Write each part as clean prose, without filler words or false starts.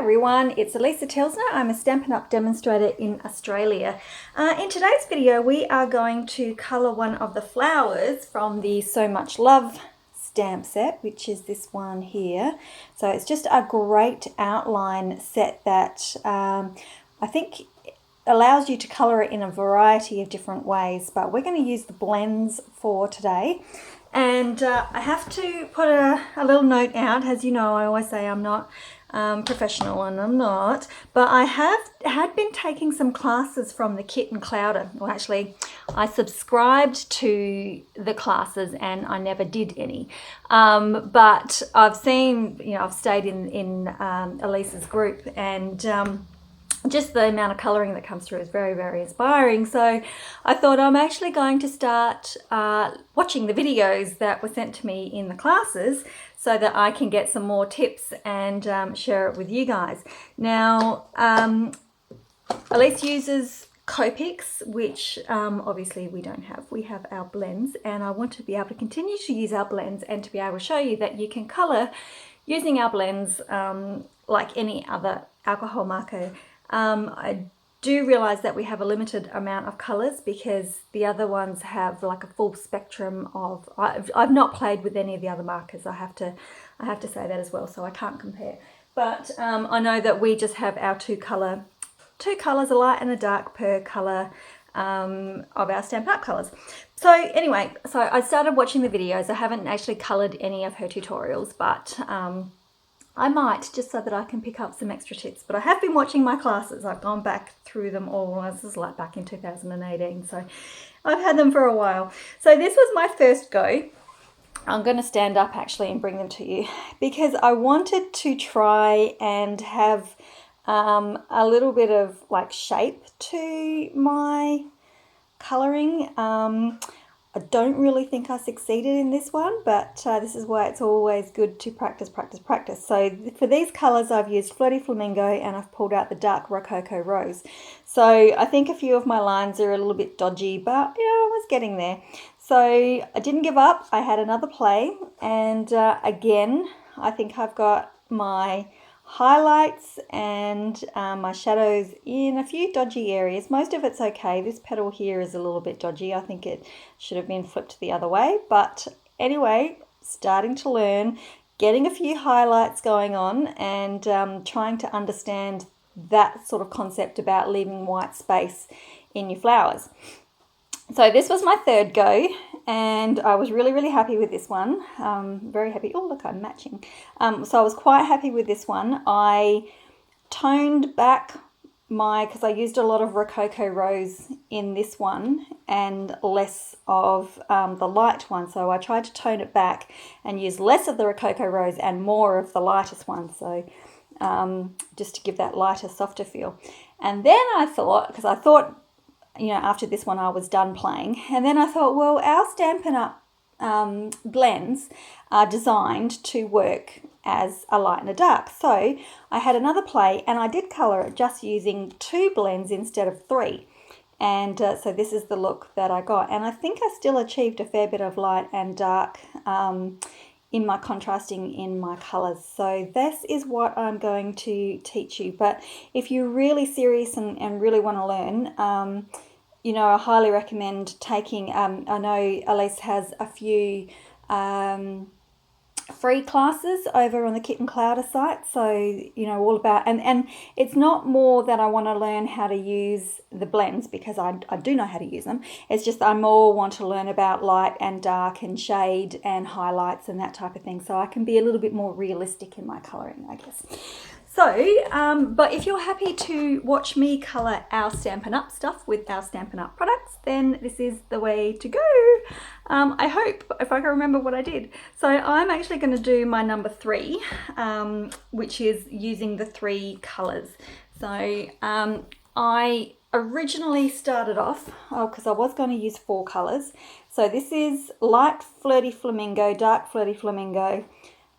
everyone, it's Alisa Tilsner. I'm a Stampin Up demonstrator in Australia. In today's video we are going to colour one of the flowers from the So Much Love stamp set, which is this one here. So it's just a great outline set that I think allows you to colour it in a variety of different ways, but we're going to use the blends for today. And I have to put a little note out. As you know, I always say I'm not professional, and I'm not, but I had been taking some classes from the Kit and Clouder. Well, actually, I subscribed to the classes and I never did any. But I've seen, I've stayed in Alisa's group, and just the amount of colouring that comes through is very, very inspiring. So I thought I'm actually going to start watching the videos that were sent to me in the classes so that I can get some more tips and share it with you guys. Now, Elise uses Copics, which obviously we don't have. We have our blends, and I want to be able to continue to use our blends and to be able to show you that you can colour using our blends like any other alcohol marker. I do realise that we have a limited amount of colours because the other ones have like a full spectrum of. I've not played with any of the other markers. I have to say that as well, so I can't compare. But I know that we just have our two colours, a light and a dark per colour of our Stampin' Up colours. So anyway, so I started watching the videos. I haven't actually coloured any of her tutorials, but I might, just so that I can pick up some extra tips. But I have been watching my classes. I've gone back through them all. This is like back in 2018, so I've had them for a while. So this was my first go. I'm going to stand up actually and bring them to you because I wanted to try and have a little bit of like shape to my colouring. I don't really think I succeeded in this one, but this is why it's always good to practice. So for these colours I've used Flirty Flamingo and I've pulled out the dark Rococo Rose. So I think a few of my lines are a little bit dodgy, but I was getting there. So I didn't give up. I had another play, and again, I think I've got my highlights and my shadows in a few dodgy areas. Most of it's okay. This petal here is a little bit dodgy. I think it should have been flipped the other way, but anyway, starting to learn, getting a few highlights going on, and trying to understand that sort of concept about leaving white space in your flowers. So this was my third go, and I was really, really happy with this one. Very happy. Oh, look, I'm matching. So I was quite happy with this one. I toned back because I used a lot of Rococo Rose in this one and less of the light one. So I tried to tone it back and use less of the Rococo Rose and more of the lightest one. So just to give that lighter, softer feel. And then I thought, because I thought, after this one I was done playing, and then I thought, well, our Stampin' Up blends are designed to work as a light and a dark. So I had another play and I did colour it just using 2 blends instead of 3. And so this is the look that I got. And I think I still achieved a fair bit of light and dark in my contrasting in my colours. So this is what I'm going to teach you. But if you're really serious and really want to learn, I highly recommend taking, I know Elise has a few free classes over on the Kit and Clouder site. So, all about, and it's not more that I want to learn how to use the blends, because I do know how to use them. It's just I more want to learn about light and dark and shade and highlights and that type of thing. So I can be a little bit more realistic in my colouring, I guess. So, but if you're happy to watch me colour our Stampin' Up stuff with our Stampin' Up products, then this is the way to go. I hope, if I can remember what I did. So I'm actually going to do my number 3, which is using the 3 colours. So I originally started off, because I was going to use 4 colours. So this is light Flirty Flamingo, dark Flirty Flamingo,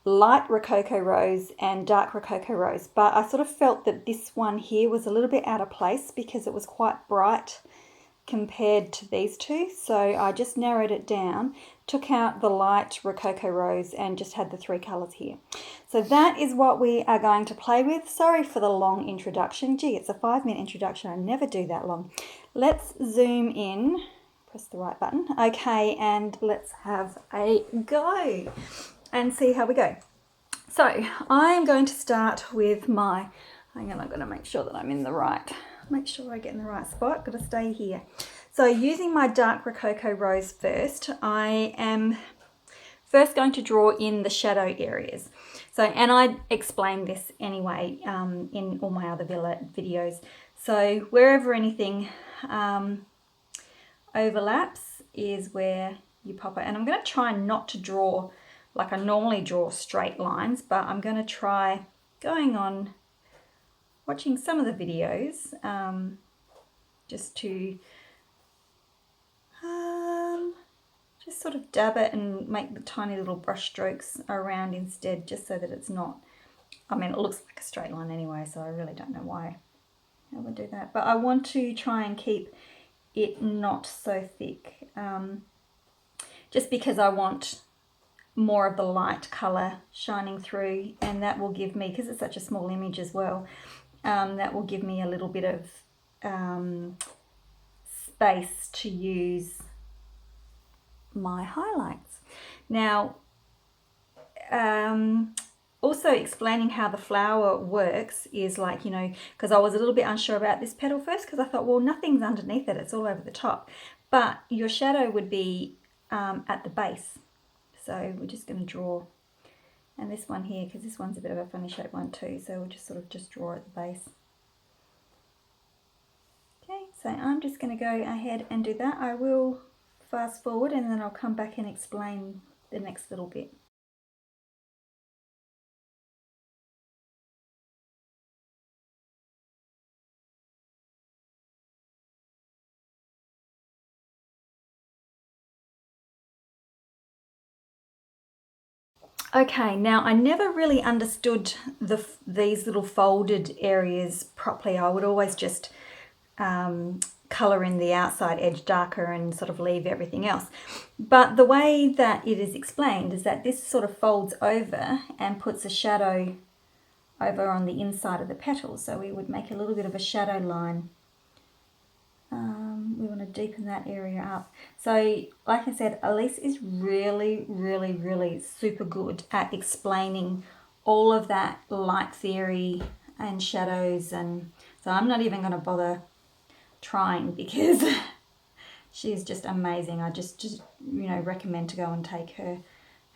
light Rococo Rose and dark Rococo Rose, but I sort of felt that this one here was a little bit out of place because it was quite bright compared to these two, so I just narrowed it down, took out the light Rococo Rose and just had the three colours here. So that is what we are going to play with. Sorry for the long introduction. Gee, it's a 5-minute introduction. I never do that long. Let's zoom in, press the right button. Okay, and let's have a go and see how we go. So I am going to start with my, hang on, I'm going to make sure that I'm in the right, make sure I get in the right spot, got to stay here. So using my dark Rococo Rose first, I am first going to draw in the shadow areas. So, and I explained this anyway in all my other videos. So wherever anything overlaps is where you pop it. And I'm going to try not to draw like I normally draw straight lines, but I'm going to try going on, watching some of the videos, just to just sort of dab it and make the tiny little brush strokes around instead, just so that it's not, I mean, it looks like a straight line anyway, so I really don't know why I would do that. But I want to try and keep it not so thick, just because I want more of the light colour shining through, and that will give me, because it's such a small image as well, that will give me a little bit of space to use my highlights. Now, also explaining how the flower works is like, you know, because I was a little bit unsure about this petal first, because I thought, well, nothing's underneath it, it's all over the top. But your shadow would be at the base. So we're just going to draw, and this one here, because this one's a bit of a funny shaped one too, so we'll just sort of just draw at the base. Okay, so I'm just going to go ahead and do that. I will fast forward and then I'll come back and explain the next little bit. Okay, now I never really understood these little folded areas properly. I would always just colour in the outside edge darker and sort of leave everything else. But the way that it is explained is that this sort of folds over and puts a shadow over on the inside of the petals. So we would make a little bit of a shadow line. We want to deepen that area up. So like I said, Alisa is really super good at explaining all of that light theory and shadows, and so I'm not even going to bother trying because she's just amazing. I just you know, recommend to go and take her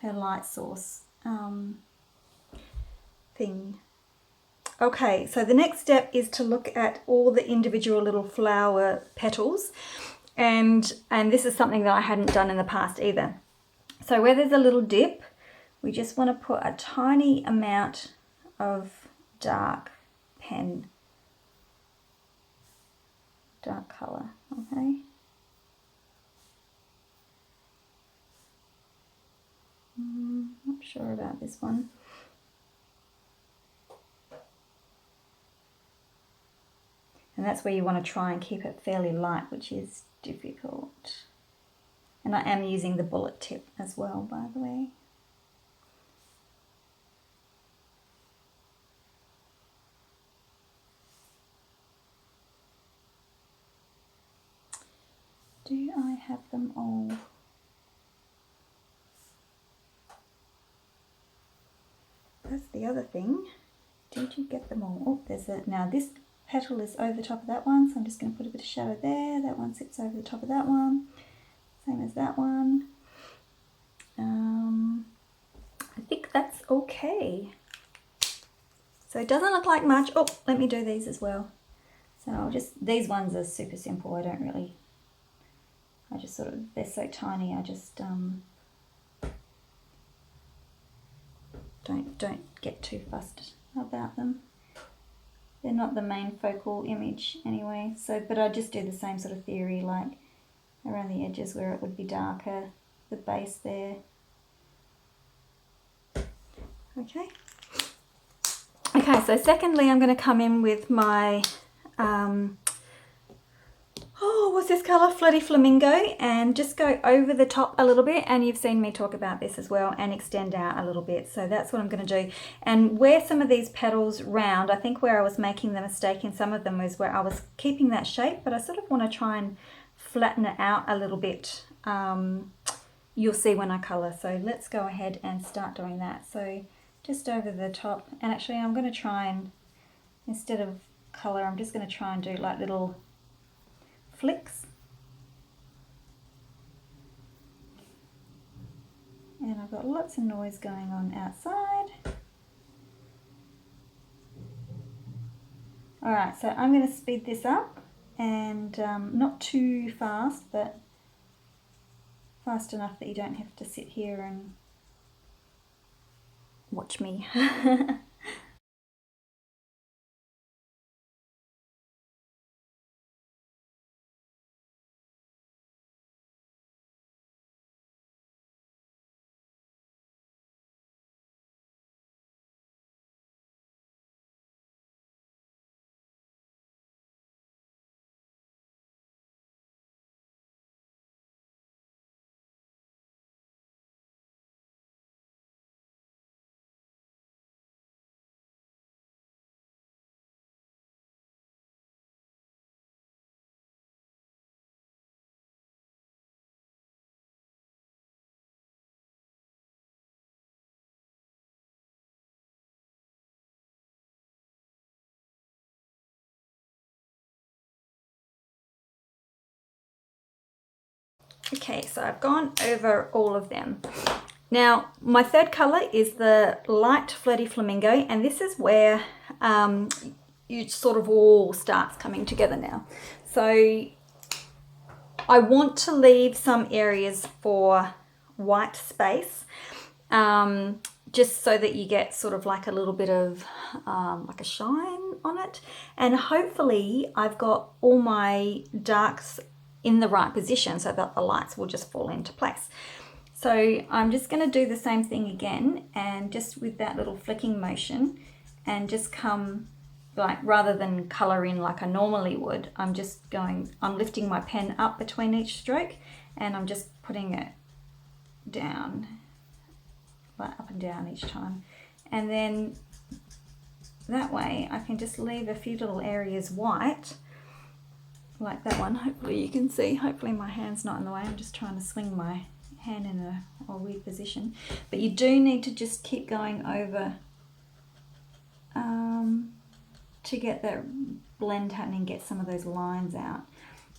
light source thing. Okay, so the next step is to look at all the individual little flower petals, and this is something that I hadn't done in the past either. So where there's a little dip, we just want to put a tiny amount of dark colour, okay? Not sure about this one. And that's where you want to try and keep it fairly light, which is difficult. And I am using the bullet tip as well, by the way. Do I have them all? That's the other thing. Did you get them all? Oh, there's a, now this petal is over the top of that one, so I'm just going to put a bit of shadow there. That one sits over the top of that one, same as that one. I think that's okay. So it doesn't look like much. Oh, let me do these as well. So I'll just, these ones are super simple. I don't really, I just sort of, they're so tiny, I just don't get too fussed about them. They're not the main focal image anyway, so, but I just do the same sort of theory, like around the edges where it would be darker, the base there. Okay. Okay, so secondly I'm going to come in with my Oh, what's this color? Floody Flamingo. And just go over the top a little bit, and you've seen me talk about this as well, and extend out a little bit. So that's what I'm going to do. And where some of these petals round, I think where I was making the mistake in some of them was where I was keeping that shape, but I sort of want to try and flatten it out a little bit. You'll see when I colour. So let's go ahead and start doing that. So just over the top, and actually I'm going to try and, instead of colour, I'm just going to try and do like little flicks. And I've got lots of noise going on outside. Alright, so I'm going to speed this up, and not too fast, but fast enough that you don't have to sit here and watch me. Okay, so I've gone over all of them. Now, my third colour is the light Floody Flamingo, and this is where it sort of all starts coming together now. So I want to leave some areas for white space, just so that you get sort of like a little bit of like a shine on it. And hopefully I've got all my darks in the right position so that the lights will just fall into place. So I'm just going to do the same thing again, and just with that little flicking motion, and just come, like, rather than colour in like I normally would, I'm lifting my pen up between each stroke, and I'm just putting it down, like up and down each time. And then that way I can just leave a few little areas white, like that one. Hopefully you can see. Hopefully my hand's not in the way. I'm just trying to swing my hand in a weird position. But you do need to just keep going over to get that blend happening, get some of those lines out.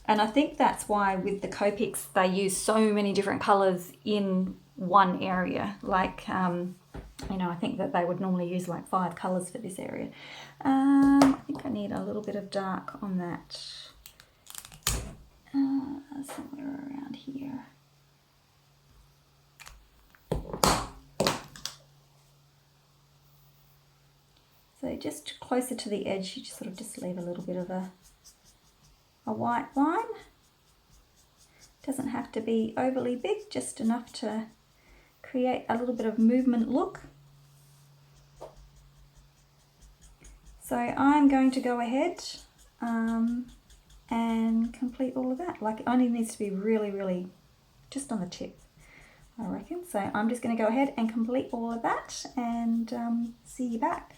And I think that's why with the Copics they use so many different colours in one area. Like, you know, I think that they would normally use like 5 colours for this area. I think I need a little bit of dark on that. Somewhere around here. So just closer to the edge, you just sort of just leave a little bit of a white line. Doesn't have to be overly big, just enough to create a little bit of movement look. So I'm going to go ahead and complete all of that. Like, it only needs to be really, really just on the tip, I reckon. So I'm just going to go ahead and complete all of that, and see you back.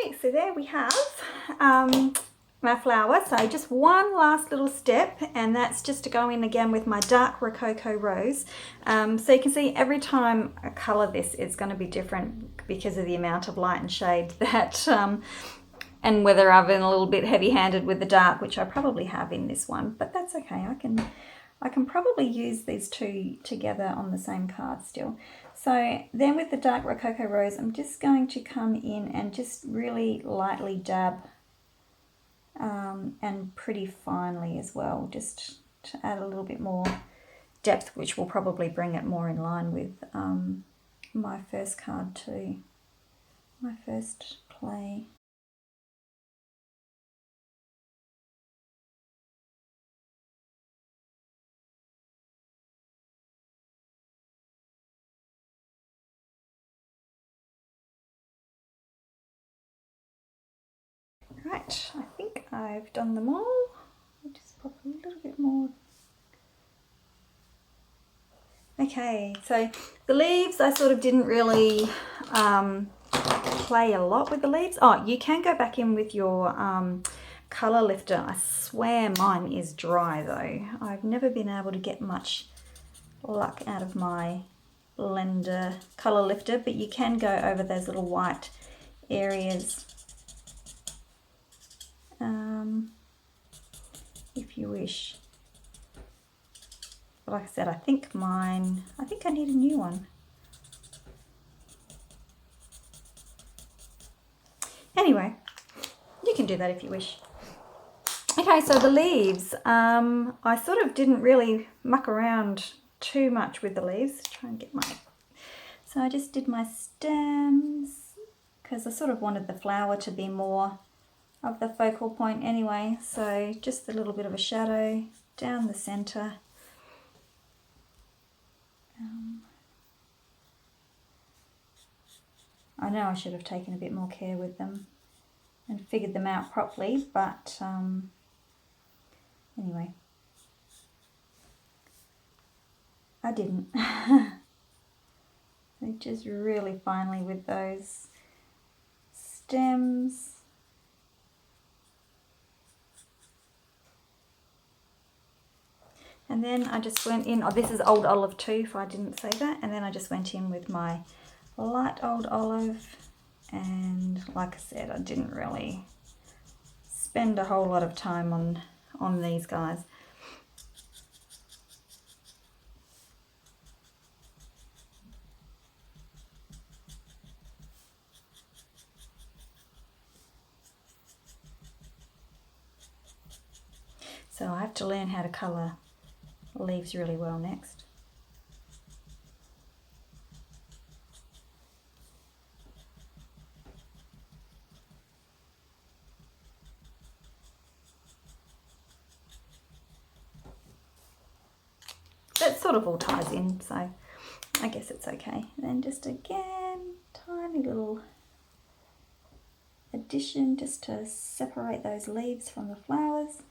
Okay, so there we have my flower. So just one last little step, and that's just to go in again with my dark Rococo Rose. So you can see every time I colour this, it's going to be different because of the amount of light and shade that, and whether I've been a little bit heavy-handed with the dark, which I probably have in this one, but that's okay. I can probably use these two together on the same card still. So then with the dark Rococo Rose, I'm just going to come in and just really lightly dab, and pretty finely as well, just to add a little bit more depth, which will probably bring it more in line with my first card too, my first play. Right, I think I've done them all. I'll just pop a little bit more. Okay, so the leaves, I sort of didn't really play a lot with the leaves. Oh, you can go back in with your colour lifter. I swear mine is dry though. I've never been able to get much luck out of my blender colour lifter, but you can go over those little white areas if you wish. But like I said, I think I need a new one. Anyway, you can do that if you wish. Okay, so the leaves, I sort of didn't really muck around too much with the leaves. Try and get so I just did my stems because I sort of wanted the flower to be more of the focal point anyway. So just a little bit of a shadow down the center. I know I should have taken a bit more care with them and figured them out properly, but anyway, I didn't. So just really finely with those stems. And then I just went in, oh, this is Old Olive too, if I didn't say that. And then I just went in with my light Old Olive. And like I said, I didn't really spend a whole lot of time on these guys. So I have to learn how to colour leaves really well next. That sort of all ties in, so I guess it's okay. Then just again, tiny little addition just to separate those leaves from the flowers.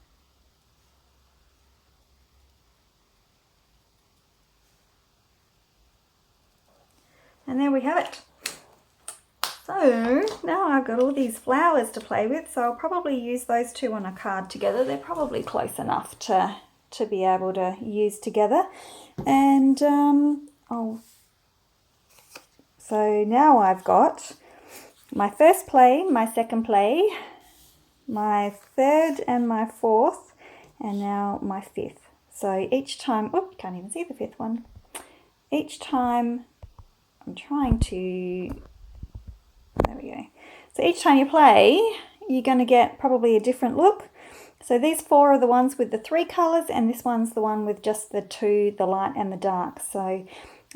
And there we have it. So now I've got all these flowers to play with, so I'll probably use those two on a card together. They're probably close enough to be able to use together. And so now I've got my first play, my second play, my third and my fourth, and now my fifth. So each time, oops, can't even see the fifth one. Each time I'm trying to, there we go. So each time you play, you're going to get probably a different look. So these four are the ones with the three colours, and this one's the one with just the two, the light and the dark. So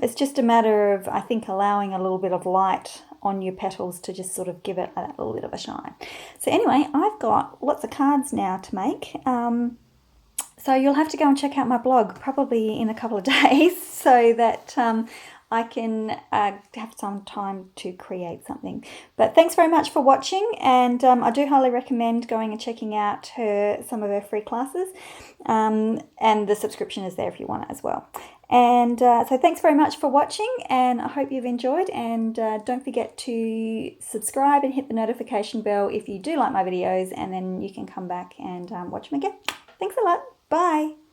it's just a matter of, I think, allowing a little bit of light on your petals to just sort of give it a little bit of a shine. So anyway, I've got lots of cards now to make. So you'll have to go and check out my blog probably in a couple of days so that I can have some time to create something. But thanks very much for watching, and I do highly recommend going and checking out some of her free classes, and the subscription is there if you want it as well. And so thanks very much for watching, and I hope you've enjoyed, and don't forget to subscribe and hit the notification bell if you do like my videos, and then you can come back and watch them again. Thanks a lot. Bye.